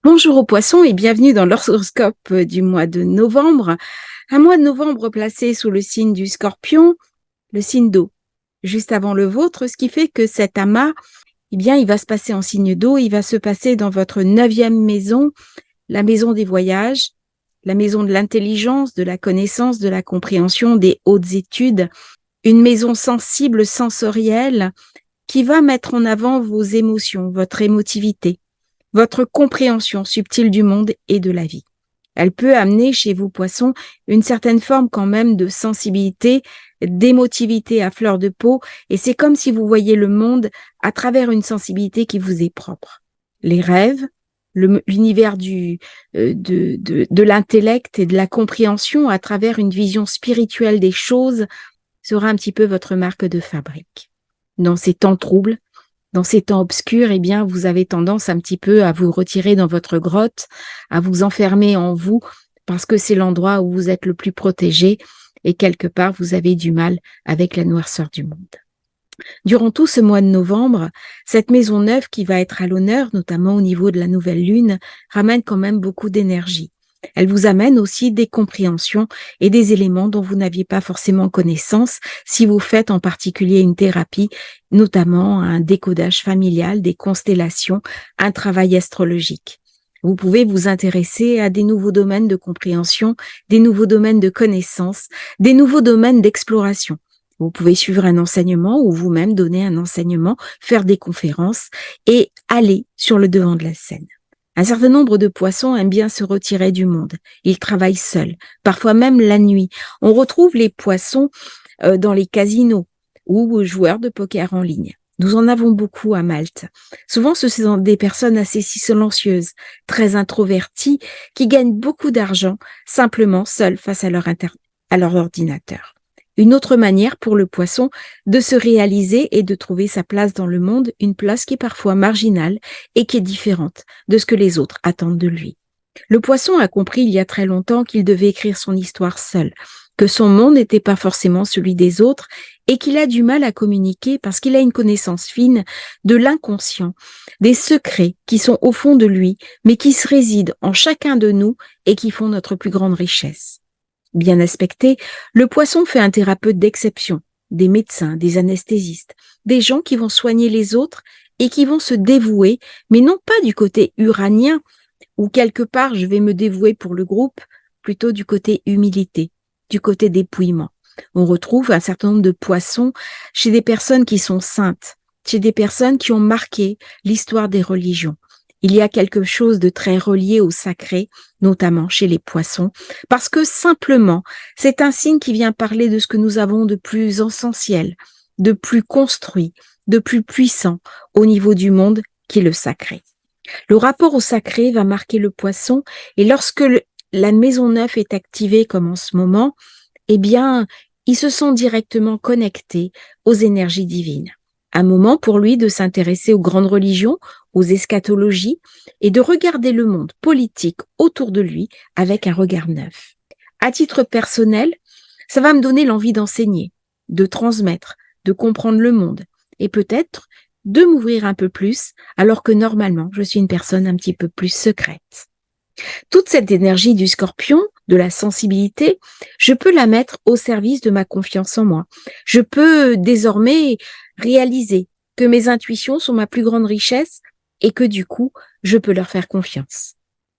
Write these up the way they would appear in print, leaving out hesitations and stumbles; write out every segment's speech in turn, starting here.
Bonjour aux poissons et bienvenue dans l'horoscope du mois de novembre. Un mois de novembre placé sous le signe du Scorpion, le signe d'eau, juste avant le vôtre, ce qui fait que cet amas, il va se passer en signe d'eau, il va se passer dans votre 9e maison, la maison des voyages, la maison de l'intelligence, de la connaissance, de la compréhension, des hautes études, une maison sensible, sensorielle, qui va mettre en avant vos émotions, votre émotivité, votre compréhension subtile du monde et de la vie. Elle peut amener chez vous, poissons, une certaine forme quand même de sensibilité, d'émotivité à fleur de peau, et c'est comme si vous voyez le monde à travers une sensibilité qui vous est propre. Les rêves, l'univers de l'intellect et de la compréhension à travers une vision spirituelle des choses sera un petit peu votre marque de fabrique. Dans ces temps troubles, dans ces temps obscurs, vous avez tendance un petit peu à vous retirer dans votre grotte, à vous enfermer en vous, parce que c'est l'endroit où vous êtes le plus protégé et quelque part, vous avez du mal avec la noirceur du monde. Durant tout ce mois de novembre, cette maison neuve qui va être à l'honneur, notamment au niveau de la nouvelle lune, ramène quand même beaucoup d'énergie. Elle vous amène aussi des compréhensions et des éléments dont vous n'aviez pas forcément connaissance si vous faites en particulier une thérapie, notamment un décodage familial, des constellations, un travail astrologique. Vous pouvez vous intéresser à des nouveaux domaines de compréhension, des nouveaux domaines de connaissance, des nouveaux domaines d'exploration. Vous pouvez suivre un enseignement ou vous-même donner un enseignement, faire des conférences et aller sur le devant de la scène. Un certain nombre de poissons aiment bien se retirer du monde. Ils travaillent seuls, parfois même la nuit. On retrouve les poissons dans les casinos ou joueurs de poker en ligne. Nous en avons beaucoup à Malte. Souvent, ce sont des personnes assez silencieuses, très introverties, qui gagnent beaucoup d'argent simplement seules face à leur ordinateur. Une autre manière pour le poisson de se réaliser et de trouver sa place dans le monde, une place qui est parfois marginale et qui est différente de ce que les autres attendent de lui. Le poisson a compris il y a très longtemps qu'il devait écrire son histoire seul, que son monde n'était pas forcément celui des autres et qu'il a du mal à communiquer parce qu'il a une connaissance fine de l'inconscient, des secrets qui sont au fond de lui, mais qui se résident en chacun de nous et qui font notre plus grande richesse. Bien aspecté, le poisson fait un thérapeute d'exception, des médecins, des anesthésistes, des gens qui vont soigner les autres et qui vont se dévouer, mais non pas du côté uranien, où quelque part je vais me dévouer pour le groupe, plutôt du côté humilité, du côté dépouillement. On retrouve un certain nombre de poissons chez des personnes qui sont saintes, chez des personnes qui ont marqué l'histoire des religions. Il y a quelque chose de très relié au sacré, notamment chez les poissons, parce que simplement, c'est un signe qui vient parler de ce que nous avons de plus essentiel, de plus construit, de plus puissant au niveau du monde, qui est le sacré. Le rapport au sacré va marquer le poisson, et lorsque la maison neuve est activée comme en ce moment, il se sent directement connecté aux énergies divines. Un moment pour lui de s'intéresser aux grandes religions, aux eschatologies et de regarder le monde politique autour de lui avec un regard neuf. À titre personnel, ça va me donner l'envie d'enseigner, de transmettre, de comprendre le monde et peut-être de m'ouvrir un peu plus alors que normalement je suis une personne un petit peu plus secrète. Toute cette énergie du scorpion, de la sensibilité, je peux la mettre au service de ma confiance en moi. Je peux désormais réaliser que mes intuitions sont ma plus grande richesse et que du coup, je peux leur faire confiance.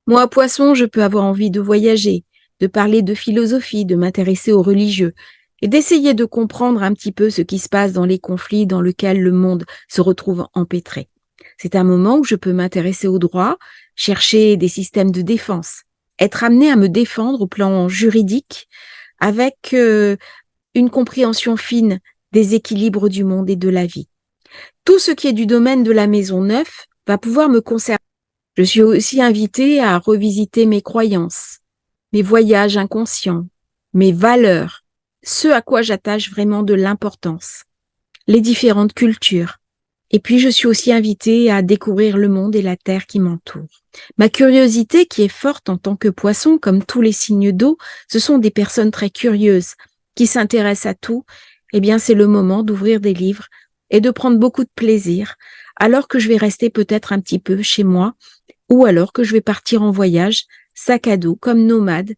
Moi, poisson, je peux avoir envie de voyager, de parler de philosophie, de m'intéresser aux religieux et d'essayer de comprendre un petit peu ce qui se passe dans les conflits dans lesquels le monde se retrouve empêtré. C'est un moment où je peux m'intéresser au droit, chercher des systèmes de défense, être amené à me défendre au plan juridique avec une compréhension fine des équilibres du monde et de la vie. Tout ce qui est du domaine de la maison neuve va pouvoir me concerner. Je suis aussi invitée à revisiter mes croyances, mes voyages inconscients, mes valeurs, ce à quoi j'attache vraiment de l'importance, les différentes cultures. Et puis, je suis aussi invitée à découvrir le monde et la terre qui m'entoure. Ma curiosité, qui est forte en tant que poisson, comme tous les signes d'eau, ce sont des personnes très curieuses, qui s'intéressent à tout. C'est le moment d'ouvrir des livres et de prendre beaucoup de plaisir, alors que je vais rester peut-être un petit peu chez moi, ou alors que je vais partir en voyage, sac à dos, comme nomade,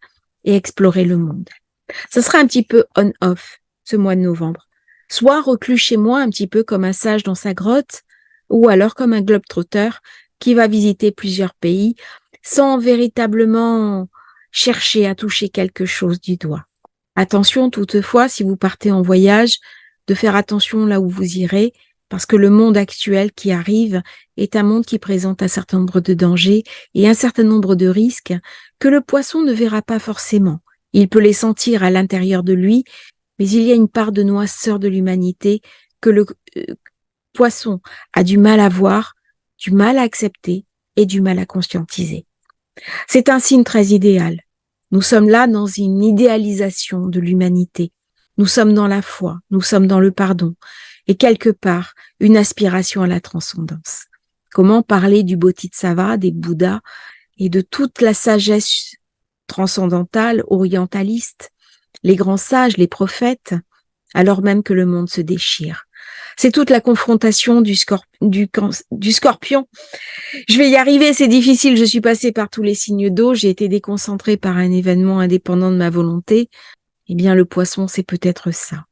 et explorer le monde. Ça sera un petit peu on-off, ce mois de novembre. Soit reclus chez moi, un petit peu comme un sage dans sa grotte, ou alors comme un globe-trotter qui va visiter plusieurs pays sans véritablement chercher à toucher quelque chose du doigt. Attention toutefois, si vous partez en voyage, de faire attention là où vous irez, parce que le monde actuel qui arrive est un monde qui présente un certain nombre de dangers et un certain nombre de risques que le poisson ne verra pas forcément. Il peut les sentir à l'intérieur de lui, mais il y a une part de noirceur de l'humanité que le poisson a du mal à voir, du mal à accepter et du mal à conscientiser. C'est un signe très idéal. Nous sommes là dans une idéalisation de l'humanité. Nous sommes dans la foi, nous sommes dans le pardon et quelque part une aspiration à la transcendance. Comment parler du Bodhisattva, des Bouddhas et de toute la sagesse transcendantale, orientaliste, les grands sages, les prophètes, alors même que le monde se déchire. C'est toute la confrontation du scorpion. Je vais y arriver, c'est difficile, je suis passée par tous les signes d'eau, j'ai été déconcentrée par un événement indépendant de ma volonté. Eh bien, le poisson, c'est peut-être ça.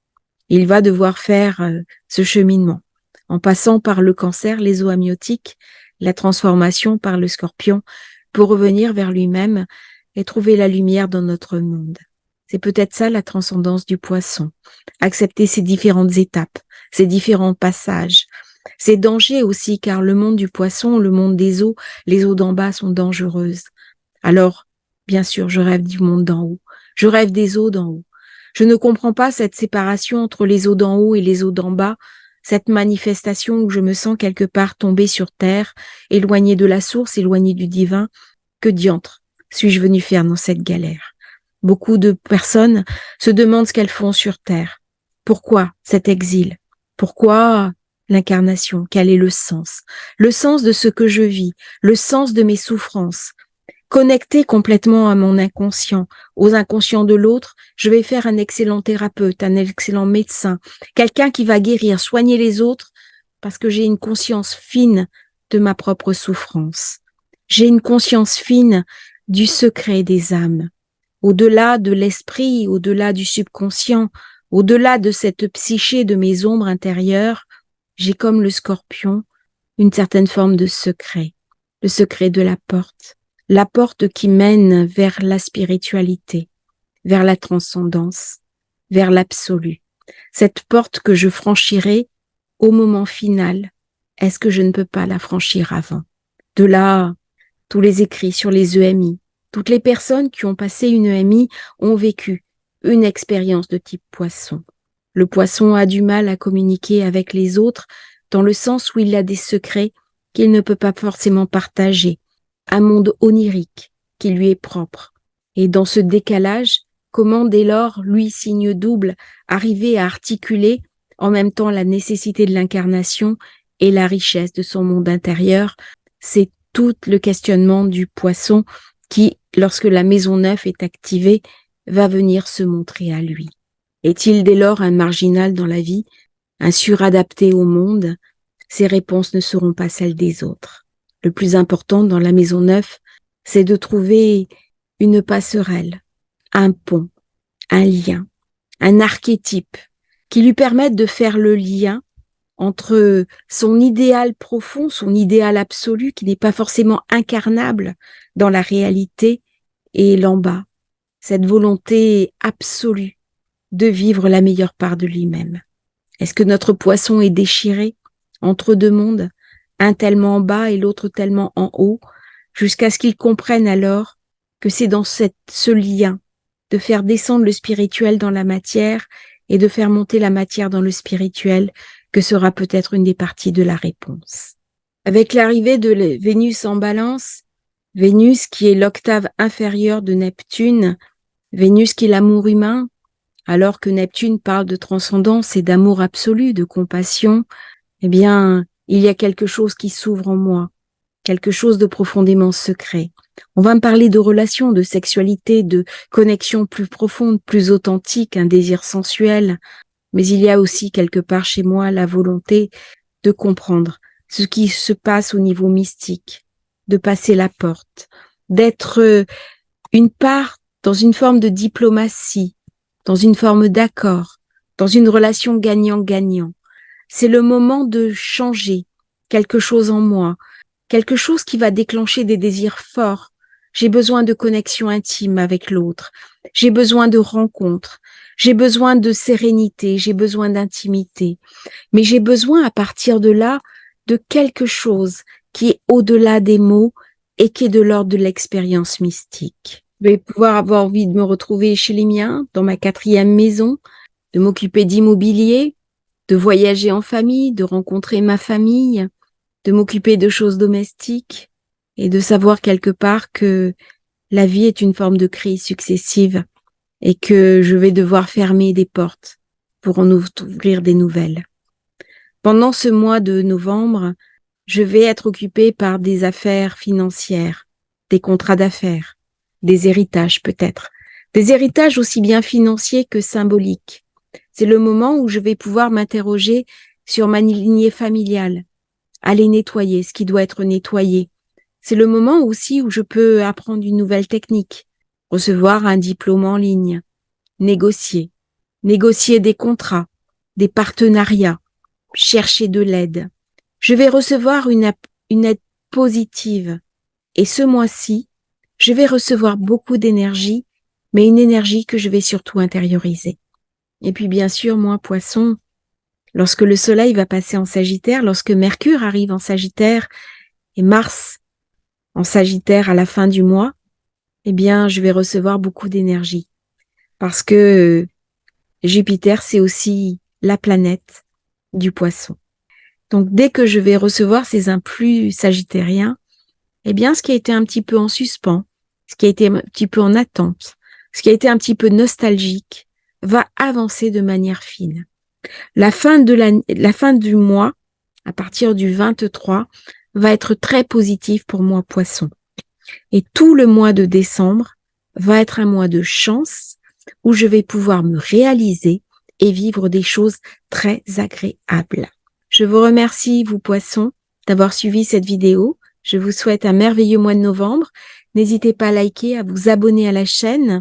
Il va devoir faire ce cheminement, en passant par le cancer, les eaux amniotiques, la transformation par le scorpion, pour revenir vers lui-même et trouver la lumière dans notre monde. C'est peut-être ça la transcendance du poisson. Accepter ces différentes étapes, ces différents passages, ces dangers aussi, car le monde du poisson, le monde des eaux, les eaux d'en bas sont dangereuses. Alors, bien sûr, je rêve du monde d'en haut. Je rêve des eaux d'en haut. Je ne comprends pas cette séparation entre les eaux d'en haut et les eaux d'en bas, cette manifestation où je me sens quelque part tombée sur terre, éloignée de la source, éloignée du divin. Que diantre suis-je venue faire dans cette galère? Beaucoup de personnes se demandent ce qu'elles font sur terre. Pourquoi cet exil? Pourquoi l'incarnation? Quel est le sens? Le sens de ce que je vis, le sens de mes souffrances. Connecté complètement à mon inconscient, aux inconscients de l'autre, je vais faire un excellent thérapeute, un excellent médecin, quelqu'un qui va guérir, soigner les autres, parce que j'ai une conscience fine de ma propre souffrance. J'ai une conscience fine du secret des âmes. Au-delà de l'esprit, au-delà du subconscient, au-delà de cette psyché de mes ombres intérieures, j'ai comme le scorpion une certaine forme de secret, le secret de la porte qui mène vers la spiritualité, vers la transcendance, vers l'absolu. Cette porte que je franchirai au moment final, est-ce que je ne peux pas la franchir avant? De là, tous les écrits sur les EMI, toutes les personnes qui ont passé une EMI ont vécu une expérience de type poisson. Le poisson a du mal à communiquer avec les autres dans le sens où il a des secrets qu'il ne peut pas forcément partager, un monde onirique qui lui est propre. Et dans ce décalage, comment dès lors, lui, signe double, arriver à articuler en même temps la nécessité de l'incarnation et la richesse de son monde intérieur, c'est tout le questionnement du poisson qui, lorsque la maison neuve est activée, va venir se montrer à lui. Est-il dès lors un marginal dans la vie, un suradapté au monde? Ses réponses ne seront pas celles des autres. Le plus important dans la maison neuve, c'est de trouver une passerelle, un pont, un lien, un archétype qui lui permette de faire le lien entre son idéal profond, son idéal absolu, qui n'est pas forcément incarnable dans la réalité, et l'en bas, cette volonté absolue de vivre la meilleure part de lui-même. Est-ce que notre poisson est déchiré entre deux mondes, un tellement en bas et l'autre tellement en haut, jusqu'à ce qu'il comprenne alors que c'est dans ce lien de faire descendre le spirituel dans la matière et de faire monter la matière dans le spirituel que sera peut-être une des parties de la réponse. Avec l'arrivée de Vénus en balance, Vénus qui est l'octave inférieure de Neptune, Vénus qui est l'amour humain, alors que Neptune parle de transcendance et d'amour absolu, de compassion, eh bien, il y a quelque chose qui s'ouvre en moi, quelque chose de profondément secret. On va me parler de relations, de sexualité, de connexion plus profonde, plus authentique, un désir sensuel, mais il y a aussi quelque part chez moi la volonté de comprendre ce qui se passe au niveau mystique, de passer la porte, d'être une part dans une forme de diplomatie, dans une forme d'accord, dans une relation gagnant-gagnant. C'est le moment de changer quelque chose en moi, quelque chose qui va déclencher des désirs forts. J'ai besoin de connexion intime avec l'autre. J'ai besoin de rencontres. J'ai besoin de sérénité. J'ai besoin d'intimité. Mais j'ai besoin à partir de là de quelque chose qui est au-delà des mots et qui est de l'ordre de l'expérience mystique. Je vais pouvoir avoir envie de me retrouver chez les miens, dans ma 4e maison, de m'occuper d'immobilier, de voyager en famille, de rencontrer ma famille, de m'occuper de choses domestiques et de savoir quelque part que la vie est une forme de crise successive et que je vais devoir fermer des portes pour en ouvrir des nouvelles. Pendant ce mois de novembre, je vais être occupée par des affaires financières, des contrats d'affaires, des héritages peut-être, des héritages aussi bien financiers que symboliques. C'est le moment où je vais pouvoir m'interroger sur ma lignée familiale, aller nettoyer ce qui doit être nettoyé. C'est le moment aussi où je peux apprendre une nouvelle technique, recevoir un diplôme en ligne, négocier des contrats, des partenariats, chercher de l'aide. Je vais recevoir une aide positive. Et ce mois-ci, je vais recevoir beaucoup d'énergie, mais une énergie que je vais surtout intérioriser. Et puis bien sûr, moi, Poisson, lorsque le Soleil va passer en Sagittaire, lorsque Mercure arrive en Sagittaire et Mars en Sagittaire à la fin du mois, eh bien, je vais recevoir beaucoup d'énergie. Parce que Jupiter, c'est aussi la planète du Poisson. Donc, dès que je vais recevoir ces influx sagittariens, eh bien, ce qui a été un petit peu en suspens, ce qui a été un petit peu en attente, ce qui a été un petit peu nostalgique, va avancer de manière fine. La fin du mois, à partir du 23, va être très positive pour moi, Poisson. Et tout le mois de décembre va être un mois de chance où je vais pouvoir me réaliser et vivre des choses très agréables. Je vous remercie, vous Poissons, d'avoir suivi cette vidéo. Je vous souhaite un merveilleux mois de novembre. N'hésitez pas à liker, à vous abonner à la chaîne